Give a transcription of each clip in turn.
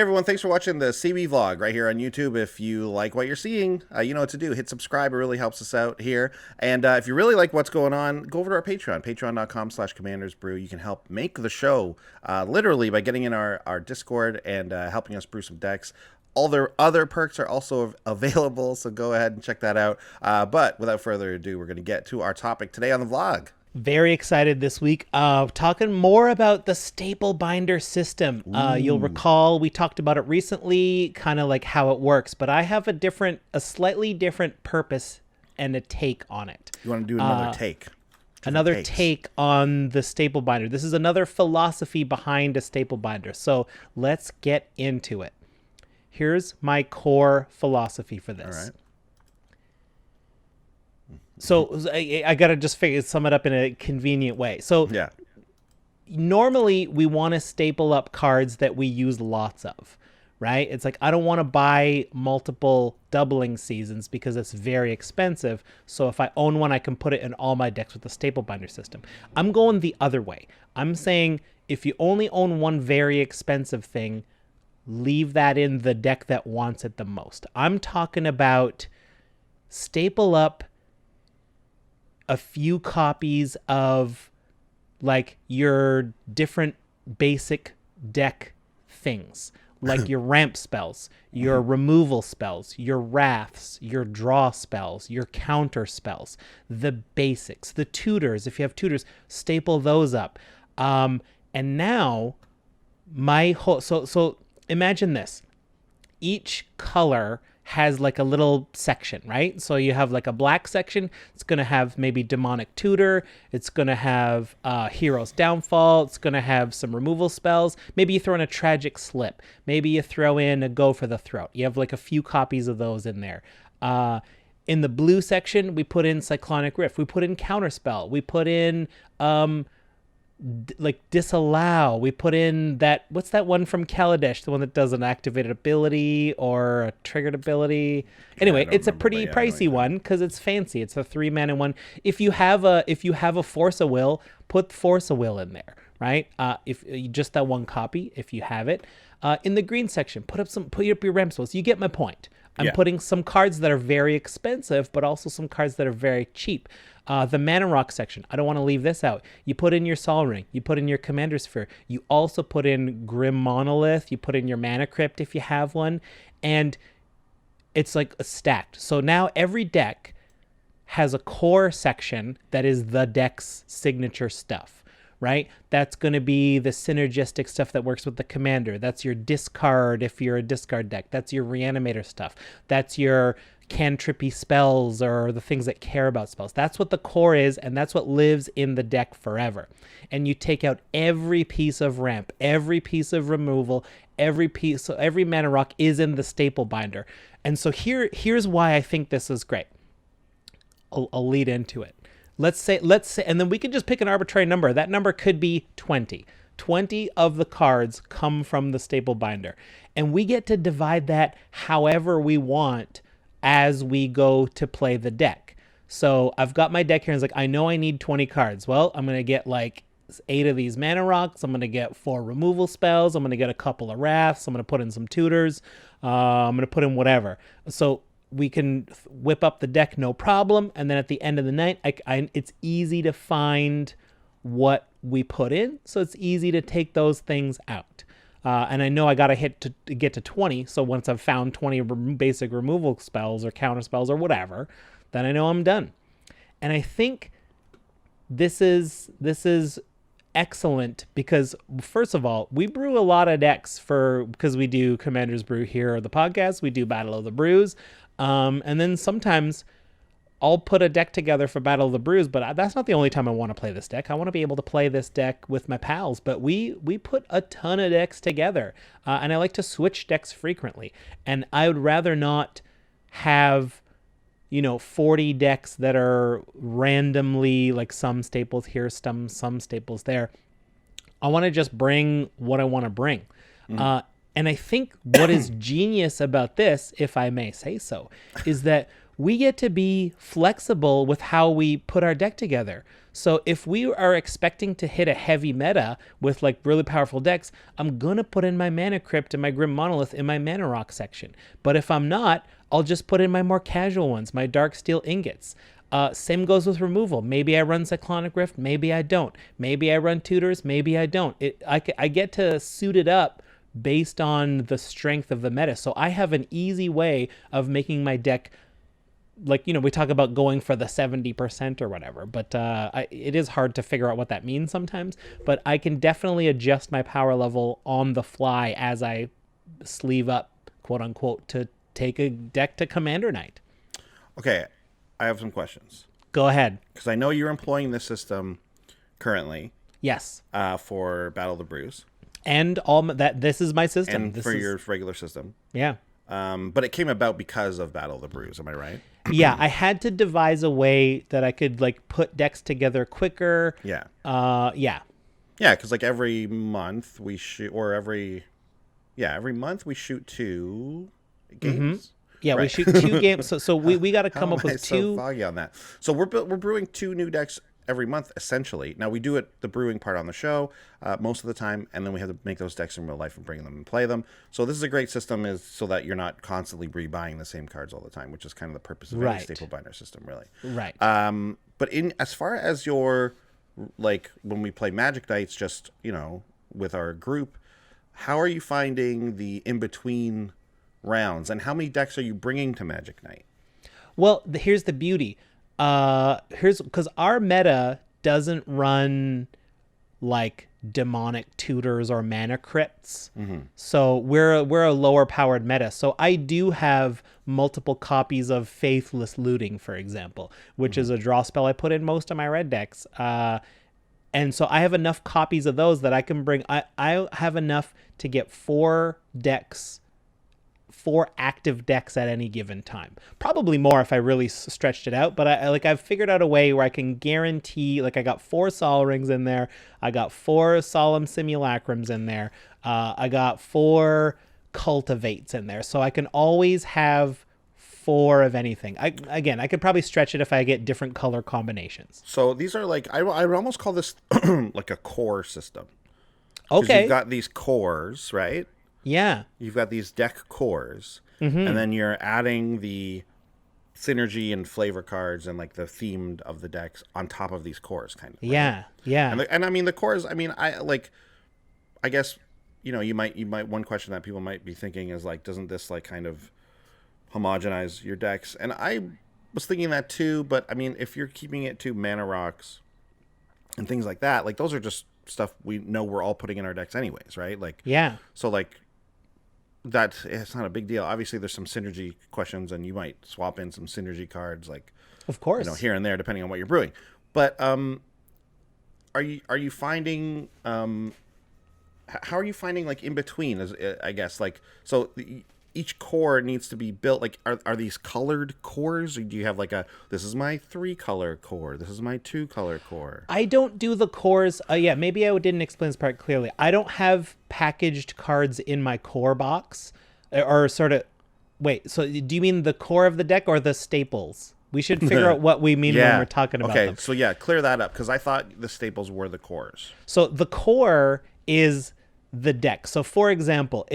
everyone, thanks for watching the CB vlog right here on YouTube. If you like what you're seeing, you know what to do. Hit subscribe. It really helps us out here. And if you really like what's going on, go over to our Patreon, patreon.com/commandersbrew. You can help make the show literally by getting in our Discord and helping us brew some decks. All their other perks are also available, so go ahead and check that out. But without further ado, we're going to get to our topic today on the vlog. Very excited this week. Talking more about the staple binder system. You'll recall we talked about it recently, kind of like how it works, but I have a slightly different purpose and a take on it. You want to do another take? Another take on the staple binder. This is another philosophy behind a staple binder. So let's get into it. Here's my core philosophy for this. All right. So I got to just sum it up in a convenient way. So yeah. Normally we want to staple up cards that we use lots of, right? It's like, I don't want to buy multiple doubling seasons because it's very expensive. So if I own one, I can put it in all my decks with the staple binder system. I'm going the other way. I'm saying if you only own one very expensive thing, leave that in the deck that wants it the most. I'm talking about staple up a few copies of like your different basic deck things, like your ramp spells, your removal spells, your wraths, your draw spells, your counter spells, the basics, the tutors. If you have tutors, staple those up. And now my whole, so imagine this. Each color has like a little section, right? So you have like a black section. It's going to have maybe Demonic Tutor. It's going to have Hero's Downfall. It's going to have some removal spells. Maybe you throw in a Tragic Slip. Maybe you throw in a Go for the Throat. You have like a few copies of those in there. In the blue section, we put in Cyclonic Rift. We put in Counterspell. We put in like Disallow. We put in that, what's that one from Kaladesh, the one that does an activated ability or a triggered ability. Anyway, it's a pretty pricey one because it's fancy. It's a 3-mana one. If you have a Force of Will, put Force of Will in there, right? If just that one copy, if you have it. In the green section, put up your ramp spells. You get my point. I'm putting some cards that are very expensive, but also some cards that are very cheap. The Mana Rock section, I don't want to leave this out. You put in your Sol Ring. You put in your Commander Sphere. You also put in Grim Monolith. You put in your Mana Crypt if you have one. And it's like stacked. So now every deck has a core section that is the deck's signature stuff, right? That's going to be the synergistic stuff that works with the commander. That's your discard if you're a discard deck. That's your reanimator stuff. That's your cantrippy spells or the things that care about spells. That's what the core is, and that's what lives in the deck forever. And you take out every piece of ramp, every piece of removal, every piece, so every mana rock is in the staple binder. And so here's why I think this is great. I'll lead into it. Let's say, and then we can just pick an arbitrary number. That number could be 20. 20 of the cards come from the staple binder. And we get to divide that however we want as we go to play the deck. So I've got my deck here and it's like, I know I need 20 cards. Well, I'm going to get like 8 of these mana rocks. I'm going to get 4 removal spells. I'm going to get a couple of wraths. I'm going to put in some tutors. I'm going to put in whatever. So we can whip up the deck, no problem. And then at the end of the night, it's easy to find what we put in. So it's easy to take those things out. And I know I got to hit to get to 20. So once I've found 20 basic removal spells or counter spells or whatever, then I know I'm done. And I think this is excellent because, first of all, we brew a lot of decks because we do Commander's Brew here on the podcast. We do Battle of the Brews. And then sometimes I'll put a deck together for Battle of the Brews, but that's not the only time I want to play this deck. I want to be able to play this deck with my pals, but we put a ton of decks together, and I like to switch decks frequently. And I would rather not have, 40 decks that are randomly like some staples here, some staples there. I want to just bring what I want to bring. And I think what is genius about this, if I may say so, is that we get to be flexible with how we put our deck together. So if we are expecting to hit a heavy meta with like really powerful decks, I'm going to put in my Mana Crypt and my Grim Monolith in my Mana Rock section. But if I'm not, I'll just put in my more casual ones, my Dark Steel Ingots. Same goes with removal. Maybe I run Cyclonic Rift, maybe I don't. Maybe I run Tutors, maybe I don't. I get to suit it up based on the strength of the meta. So I have an easy way of making my deck, like, we talk about going for the 70% or whatever, but it is hard to figure out what that means sometimes. But I can definitely adjust my power level on the fly as I sleeve up, quote unquote, to take a deck to Commander Night. Okay, I have some questions. Go ahead. Because I know you're employing this system currently. Yes. For Battle of the Brews. And all that. This is my system. And your regular system. Yeah. But it came about because of Battle of the Brews. Am I right? Yeah, I had to devise a way that I could like put decks together quicker. Yeah. Yeah. Yeah, because like every month we shoot, or every month we shoot 2 games. Mm-hmm. Yeah, right. We shoot 2 games. So we got to come up with 2. So foggy on that. So we're brewing 2 new decks every month, essentially. Now, we do the brewing part on the show most of the time, and then we have to make those decks in real life and bring them and play them. So this is a great system, is so that you're not constantly rebuying the same cards all the time, which is kind of the purpose of any staple binder system, really. Right. But as far as your, like, when we play Magic Nights, just, with our group, how are you finding the in-between rounds, and how many decks are you bringing to Magic Night? Well, here's the beauty. Because our meta doesn't run like demonic tutors or mana crypts. Mm-hmm. So we're a lower powered meta. So I do have multiple copies of Faithless Looting, for example, which is a draw spell I put in most of my red decks. And so I have enough copies of those that I can bring. I have enough to get 4 active decks at any given time. Probably more if I really stretched it out, but I've figured out a way where I can guarantee, like, I got 4 Sol Rings in there, I got 4 Solemn Simulacrums in there, I got 4 Cultivates in there, so I can always have 4 of anything. I could probably stretch it if I get different color combinations. So these are like, I would almost call this like a core system. Okay. You've got these cores, right? Yeah. You've got these deck cores, and then you're adding the synergy and flavor cards and like the themed of the decks on top of these cores, kind of. Right? Yeah, yeah. And I mean the cores. I mean, I guess you might one question that people might be thinking is like, doesn't this like kind of homogenize your decks? And I was thinking that too, but I mean, if you're keeping it to mana rocks and things like that, like those are just stuff we know we're all putting in our decks anyways, right? Like, yeah. So like, it's not a big deal. Obviously, there's some synergy questions, and you might swap in some synergy cards, like, of course, here and there, depending on what you're brewing. But are you finding how are you finding like in between? I guess like so. Each core needs to be built. Like, are these colored cores, or do you have like this is my 3-color core, this is my 2-color core? I don't do the cores. Yeah, maybe I didn't explain this part clearly. I don't have packaged cards in my core box, or sort of. Wait, so do you mean the core of the deck or the staples? We should figure out what we mean when we're talking about them. Okay, so yeah, clear that up, because I thought the staples were the cores. So the core is the deck. So for example,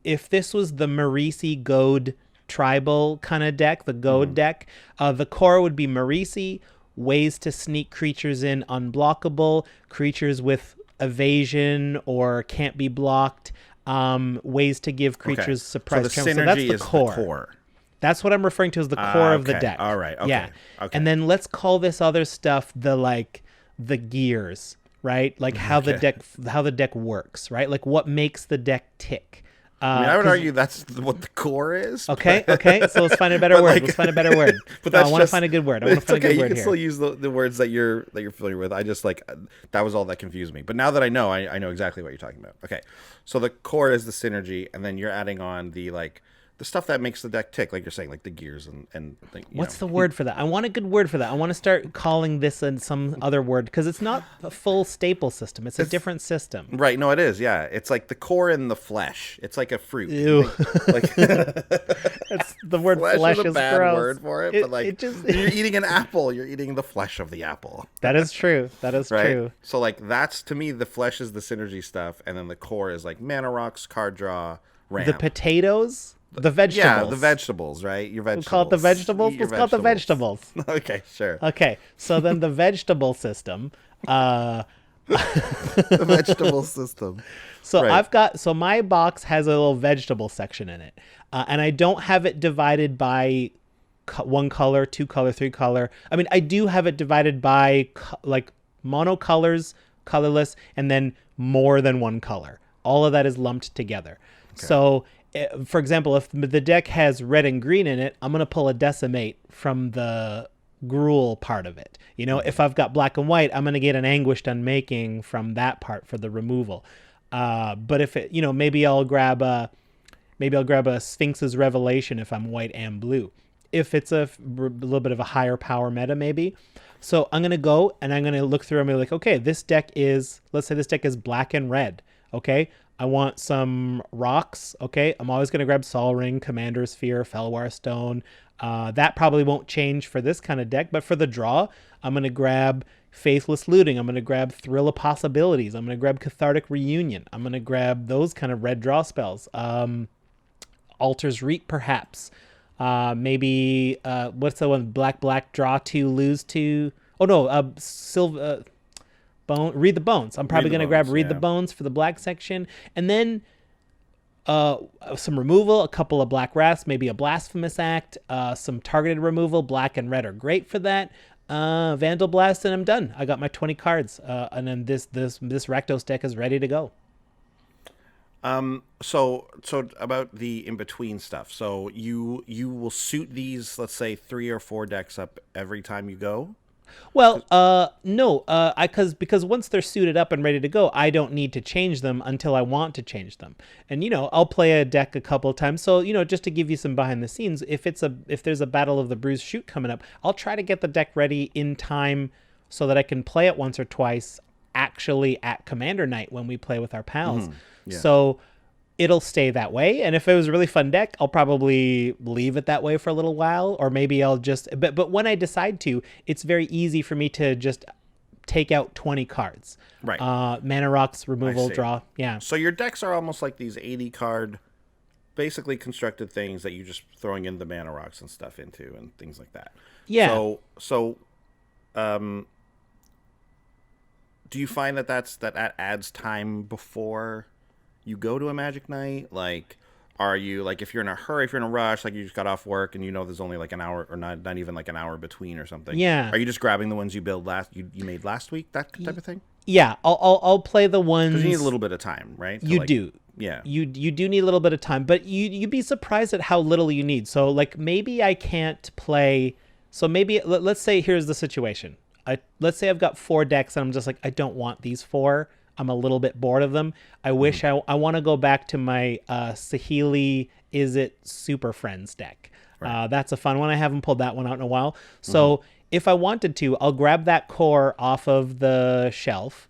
if this was the Marisi Goad tribal kind of deck, the Goad deck, the core would be Marisi, ways to sneak creatures in unblockable, creatures with evasion or can't be blocked, ways to give creatures surprise so the charms. So that's the core. That's what I'm referring to as the core of the deck. All right. Okay. Yeah. Okay. And then let's call this other stuff the gears, right? Like how the deck works, right? Like what makes the deck tick. I mean, I would argue that's what the core is. Okay. So let's find a better word. Let's find a better word. But I want to find a good word. I want to find a good word here. You can still use the words that you're familiar with. I just that was all that confused me. But now that I know exactly what you're talking about. Okay. So the core is the synergy, and then you're adding on the stuff that makes the deck tick, like you're saying, like the gears and what's the word for that? I want a good word for that. I want to start calling this some other word, because it's not a full staple system. It's a different system. Right. No, it is. Yeah. It's like the core in the flesh. It's like a fruit. Ew. That's the word Flesh flesh is a is bad gross. word for it, but like it just you're eating an apple, you're eating the flesh of the apple. That is true. That is Right? true. So like that's to me the flesh is the synergy stuff, and then the core is like mana rocks, card draw, The ramp. potatoes, the vegetables. Yeah, the vegetables, right? Your vegetables. We'll call it the vegetables. Eat your Let's call it the vegetables. Okay, sure. Okay, so then the vegetable system. The vegetable system. So Right. so my box has a little vegetable section in it, and I don't have it divided by one color, two color, three color. I mean, I do have it divided by like monocolors, colorless, and then more than one color. All of that is lumped together. Okay. So, for example, if the deck has red and green in it, I'm going to pull a decimate from the gruel part of it. You know, if I've got black and white, I'm going to get an anguished unmaking from that part for the removal. But if it, you know, maybe I'll grab a Sphinx's Revelation if I'm white and blue. If it's a little bit of a higher power meta, maybe. So I'm going to go and I'm going to look through and be like, okay, this deck is, let's say this deck is black and red. Okay. I want some rocks. Okay. I'm always going to grab Sol Ring, Commander's Fear, Felwar Stone. That probably won't change for this kind of deck, but for the draw, I'm going to grab Faithless Looting. I'm going to grab Thrill of Possibilities. I'm going to grab Cathartic Reunion. I'm going to grab those kind of red draw spells. Altar's Reap, perhaps. Maybe what's the one? Black, draw two, lose two. Oh no, Silver Read the Bones. I'm probably gonna grab Read the Bones for the black section, and then some removal, a couple of Black Wraths, maybe a Blasphemous Act, some targeted removal. Black and red are great for that. Vandal Blast, and I'm done. I got my 20 cards, and then this Rakdos deck is ready to go. So about the in between stuff. So you will suit these, let's say 3 or 4 decks up every time you go. Well, no, because once they're suited up and ready to go, I don't need to change them until I want to change them. And, you know, I'll play a deck a couple of times. So, you know, just to give you some behind the scenes, if there's a Battle of the Brews shoot coming up, I'll try to get the deck ready in time so that I can play it once or twice actually at Commander Night when we play with our pals. Yeah. So it'll stay that way. And if it was a really fun deck, I'll probably leave it that way for a little while, or maybe I'll just, but when I decide to, it's very easy for me to just take out 20 cards. Right. Mana rocks, removal, draw. Yeah. So your decks are almost like these 80 card, basically constructed things that you're just throwing in the mana rocks and stuff into and things like that. Yeah. So, do you find that adds time before you go to a Magic Night? Like, are you, like, if you're in a hurry, if you're in a rush, like you just got off work and you know there's only like an hour or not even like an hour between or something? Yeah. Are you just grabbing the ones you made last week, that type of thing? Yeah, I'll play the ones. Because you need a little bit of time, right? You do. Yeah. You do need a little bit of time, but you'd be surprised at how little you need. So like maybe I can't play. So maybe let's say here's the situation. Let's say I've got 4 decks and I'm just like, I don't want these 4. I'm a little bit bored of them. I wish I want to go back to my Saheeli Is It Super Friends deck. Right. That's a fun one. I haven't pulled that one out in a while. So if I wanted to, I'll grab that core off of the shelf,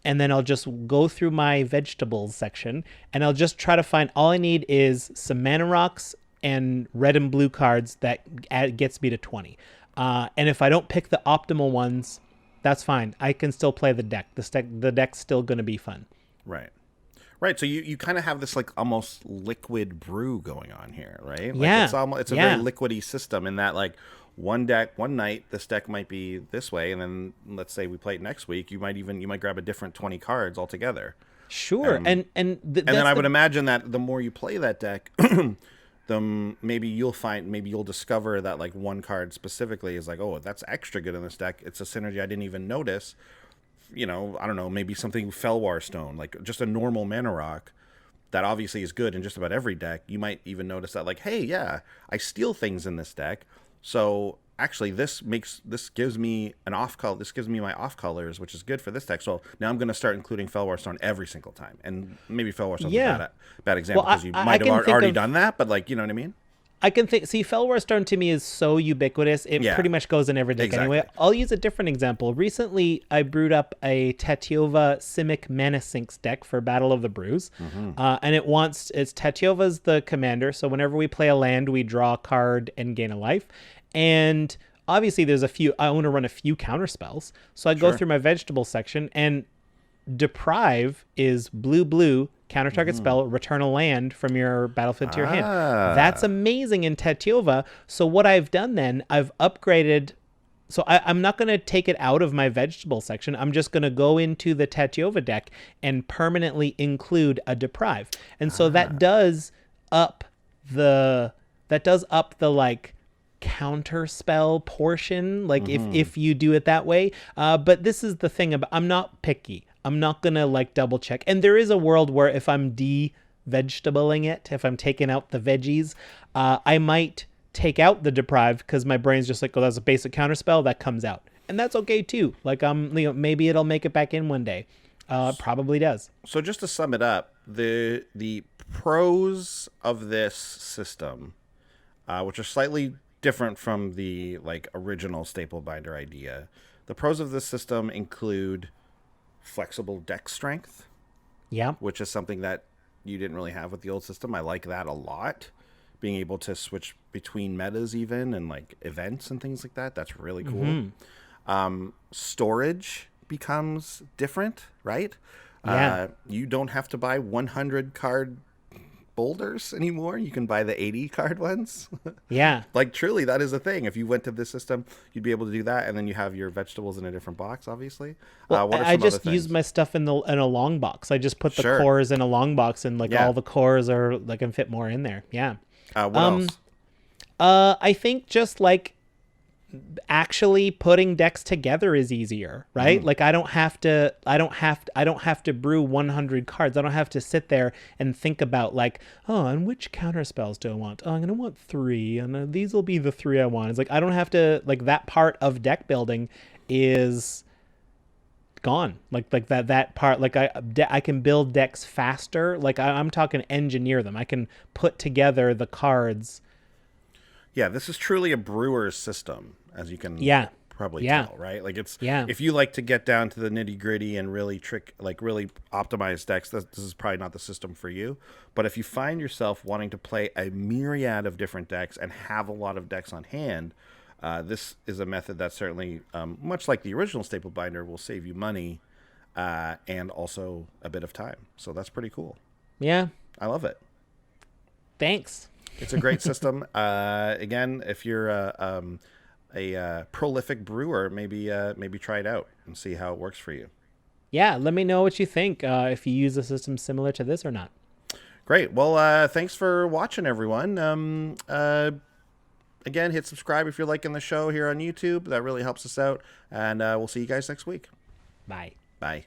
and then I'll just go through my vegetables section, and I'll just try to find, all I need is some mana rocks and red and blue cards that gets me to 20. And if I don't pick the optimal ones, that's fine. I can still play the deck. The deck's still going to be fun. Right. Right. So you kind of have this like almost liquid brew going on here, right? Like Yeah. It's a very liquidy system in that, like, one night this deck might be this way, and then let's say we play it next week, you might grab a different 20 cards altogether. Sure. And then I would imagine that the more you play that deck, maybe you'll discover that like one card specifically is like, oh, that's extra good in this deck. It's a synergy I didn't even notice. You know, I don't know, maybe something Felwar Stone, like just a normal mana rock that obviously is good in just about every deck. You might even notice that, like, hey, yeah, I steal things in this deck. So actually this gives me an off color. This gives me my off colors, which is good for this deck. So now I'm going to start including Felwar Stone every single time. And maybe Felwar Stone's a bad example because you might have already done that, but, like, you know what I mean? I can think. See, Fellwar Stone to me is so ubiquitous. It pretty much goes in every deck exactly. anyway. I'll use a different example. Recently, I brewed up a Tatiova Simic Mana Sinks deck for Battle of the Brews. And it's Tatiova's the commander. So whenever we play a land, we draw a card and gain a life. And obviously, I want to run a few counter spells. So I go through my vegetable section, and Deprive is blue, counter target spell, return a land from your battlefield to your hand. That's amazing in Tatiova. So what I've done then, I've upgraded. So I'm not going to take it out of my vegetable section. I'm just going to go into the Tatiova deck and permanently include a Deprive. And so that does up the like counter spell portion, like if you do it that way. But this is the thing about, I'm not picky. I'm not going to like double check. And there is a world where if I'm de-vegetabling it, if I'm taking out the veggies, I might take out the Deprive because my brain's just like, oh, that's a basic counter spell that comes out. And that's okay too. Like maybe it'll make it back in one day. Probably does. So just to sum it up, the pros of this system, which are slightly different from the like original staple binder idea, the pros of this system include flexible deck strength, which is something that you didn't really have with the old system. I like that a lot. Being able to switch between metas even and like events and things like that. That's really cool. Storage becomes different, right? You don't have to buy 100 card boulders anymore. You can buy the 80 card ones. Like truly that is a thing. If you went to this system, you'd be able to do that, and then you have your vegetables in a different box, obviously. Well, I just use my stuff in a long box. I just put the cores in a long box, and like all the cores are like can fit more in there. What else? I think just like actually putting decks together is easier, right? Like I don't have to brew 100 cards. I don't have to sit there and think about like, oh, and which counter spells do I want? Oh, I'm going to want 3, and these will be the 3 I want. It's like I don't have to, like, that part of deck building is gone. Like that part, like I can build decks faster. Like I'm talking engineer them. I can put together the cards. Yeah, this is truly a brewer's system, as you can probably tell, right? Like it's if you like to get down to the nitty gritty and really really optimize decks, this is probably not the system for you. But if you find yourself wanting to play a myriad of different decks and have a lot of decks on hand, this is a method that certainly, much like the original staple binder, will save you money and also a bit of time. So that's pretty cool. Yeah, I love it. Thanks. It's a great system. Again, if you're a prolific brewer, maybe try it out and see how it works for you. Yeah, let me know what you think, if you use a system similar to this or not. Great. Well, thanks for watching, everyone. Again, hit subscribe if you're liking the show here on YouTube. That really helps us out. And we'll see you guys next week. Bye. Bye.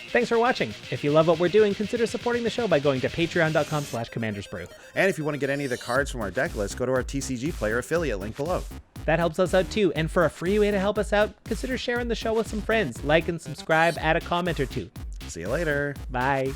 Thanks for watching. If you love what we're doing, consider supporting the show by going to patreon.com/commandersbrew. And if you want to get any of the cards from our deck list, go to our TCGplayer affiliate link below. That helps us out too. And for a free way to help us out, consider sharing the show with some friends. Like and subscribe, add a comment or two. See you later. Bye.